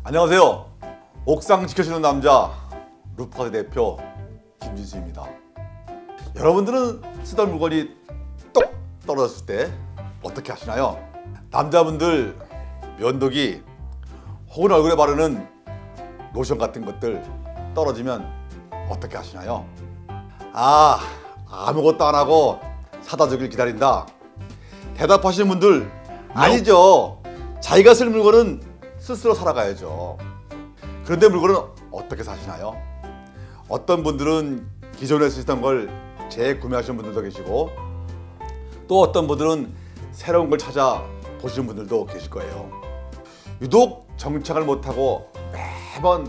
안녕하세요. 옥상 지켜주는 남자 루프카드 대표 김진수입니다. 여러분들은 쓰던 물건이 똑 떨어졌을 때 어떻게 하시나요? 남자분들 면도기 혹은 얼굴에 바르는 로션 같은 것들 떨어지면 어떻게 하시나요? 아무것도 안 하고 사다 주길 기다린다. 대답하시는 분들 아니죠. 자기가 쓸 물건은 스스로 살아가야죠. 그런데 물건은 어떻게 사시나요? 어떤 분들은 기존에 쓰시던 걸 재구매하시는 분들도 계시고, 또 어떤 분들은 새로운 걸 찾아 보시는 분들도 계실 거예요. 유독 정착을 못하고 매번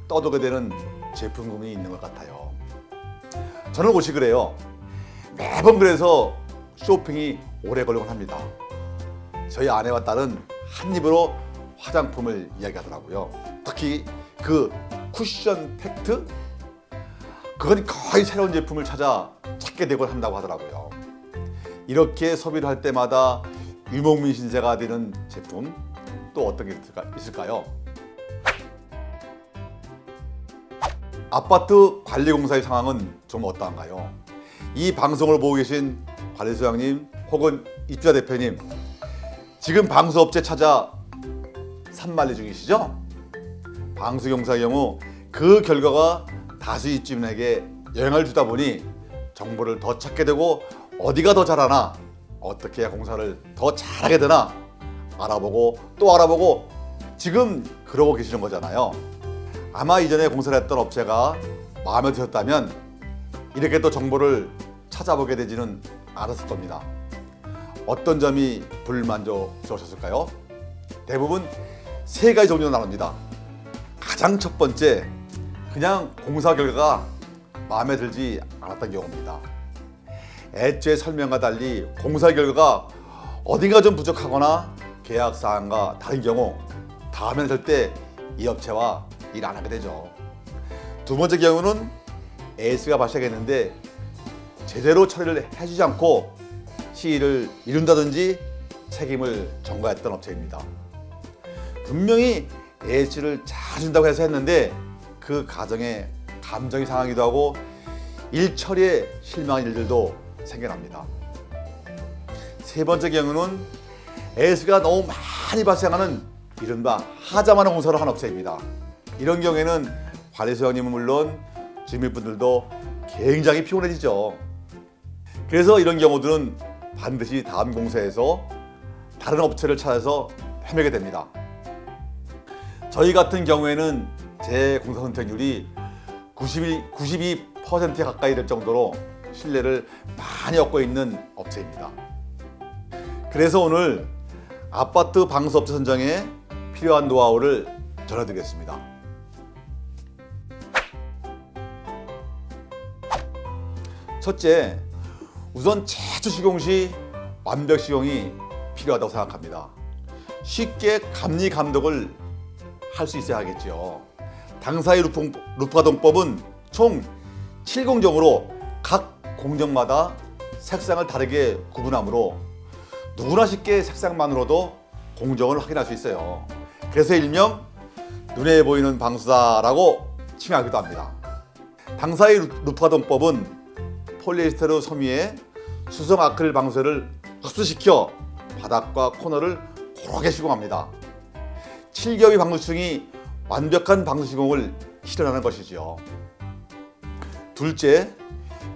떠도게 되는 제품군이 있는 것 같아요. 저는 옷이 그래요. 매번 그래서 쇼핑이 오래 걸리곤 합니다. 저희 아내와 딸은 한 입으로 화장품을 이야기하더라고요. 특히 그 쿠션 팩트? 그건 거의 새로운 제품을 찾게 되곤 한다고 하더라고요. 이렇게 소비를 할 때마다 유목민 신세가 되는 제품 또 어떤 게 있을까요? 아파트 관리공사의 상황은 좀 어떠한가요? 이 방송을 보고 계신 관리소장님 혹은 입주자 대표님, 지금 방수업체 찾아 산만리 중이시죠? 방수공사의 경우 그 결과가 다수 입주민에게 영향을 주다 보니 정보를 더 찾게 되고, 어디가 더 잘하나, 어떻게 해야 공사를 더 잘하게 되나 알아보고 또 알아보고 지금 그러고 계시는 거잖아요. 아마 이전에 공사를 했던 업체가 마음에 드셨다면 이렇게 또 정보를 찾아보게 되지는 않았을 겁니다. 어떤 점이 불만족스러우셨을까요? 대부분 세 가지 종류로 나눕니다. 가장 첫 번째, 그냥 공사 결과가 마음에 들지 않았던 경우입니다. 애초에 설명과 달리 공사 결과가 어딘가 좀 부족하거나 계약 사항과 다른 경우 다음에는 절대 이 업체와 일 안 하게 되죠. 두 번째 경우는 AS가 발생했는데 제대로 처리를 해주지 않고 시일을 미룬다든지 책임을 전가했던 업체입니다. 분명히 AS를 잘 준다고 해서 했는데 그 과정에 감정이 상하기도 하고 일 처리에 실망한 일들도 생겨납니다. 세 번째 경우는 AS가 너무 많이 발생하는 이른바 하자마는 공사를 한 업체입니다. 이런 경우에는 관리소장님은 물론 주민분들도 굉장히 피곤해지죠. 그래서 이런 경우들은 반드시 다음 공사에서 다른 업체를 찾아서 헤매게 됩니다. 저희 같은 경우에는 제 공사 선택률이 92% 가까이 될 정도로 신뢰를 많이 얻고 있는 업체입니다. 그래서 오늘 아파트 방수업체 선정에 필요한 노하우를 전해드리겠습니다. 첫째, 우선 최초 시공 시 완벽 시공이 필요하다고 생각합니다. 쉽게 감리 감독을 할 수 있어야 하겠죠. 당사의 루프가동법은 총 7공정으로 각 공정마다 색상을 다르게 구분하므로 누구나 쉽게 색상만으로도 공정을 확인할 수 있어요. 그래서 일명 눈에 보이는 방수다라고 칭하기도 합니다. 당사의 루프가동법은 폴리에스테르 섬유에 수성 아크릴 방수를 흡수시켜 바닥과 코너를 고르게 시공합니다. 7겹의 방수층이 완벽한 방수 시공을 실현하는 것이지요. 둘째,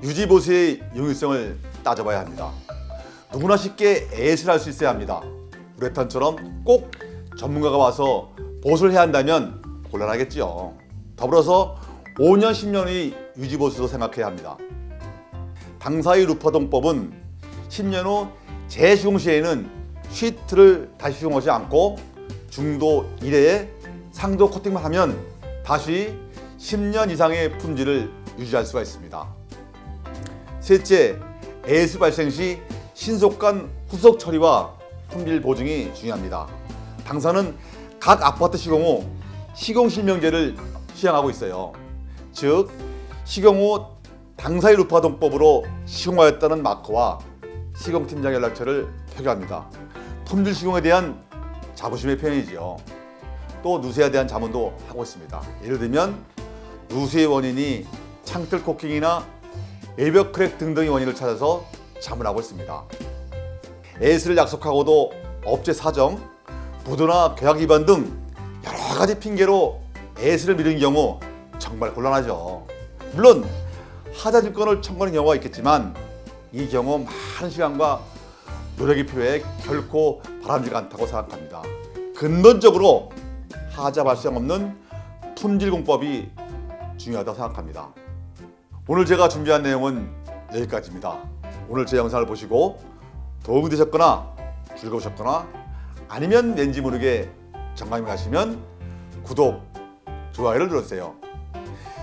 유지보수의 용이성을 따져봐야 합니다. 누구나 쉽게 AS를 할 수 있어야 합니다. 우레탄처럼 꼭 전문가가 와서 보수를 해야 한다면 곤란하겠지요. 더불어서 5년, 10년의 유지보수도 생각해야 합니다. 당사의 루프가동법은 10년 후 재시공 시에는 시트를 다시 시공하지 않고 중도 1회에 상도 코팅만 하면 다시 10년 이상의 품질을 유지할 수가 있습니다. 셋째, AS 발생 시 신속한 후속 처리와 품질 보증이 중요합니다. 당사는 각 아파트 시공 후 시공 실명제를 시행하고 있어요. 즉, 시공 후 당사의 루프가동법으로 시공하였다는 마크와 시공팀장 연락처를 표기합니다. 품질 시공에 대한 자부심의 표현이지요. 또 누수에 대한 자문도 하고 있습니다. 예를 들면 누수의 원인이 창틀 코킹이나 외벽 크랙 등등의 원인을 찾아서 자문하고 있습니다. AS를 약속하고도 업체 사정, 부도나 계약 위반 등 여러 가지 핑계로 AS를 미루는 경우 정말 곤란하죠. 물론 하자증권을 청구하는 경우가 있겠지만 이 경우 많은 시간과 노력이 필요해 결코 바람직하지 않다고 생각합니다. 근본적으로 하자 발생 없는 품질 공법이 중요하다고 생각합니다. 오늘 제가 준비한 내용은 여기까지입니다. 오늘 제 영상을 보시고 도움이 되셨거나 즐거우셨거나 아니면 왠지 모르게 정감이 가시면 구독, 좋아요를 눌러주세요.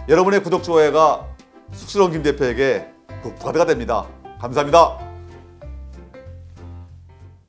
여러분의 구독, 좋아요가 쑥스러운 김 대표에게 부가드가 됩니다. 감사합니다.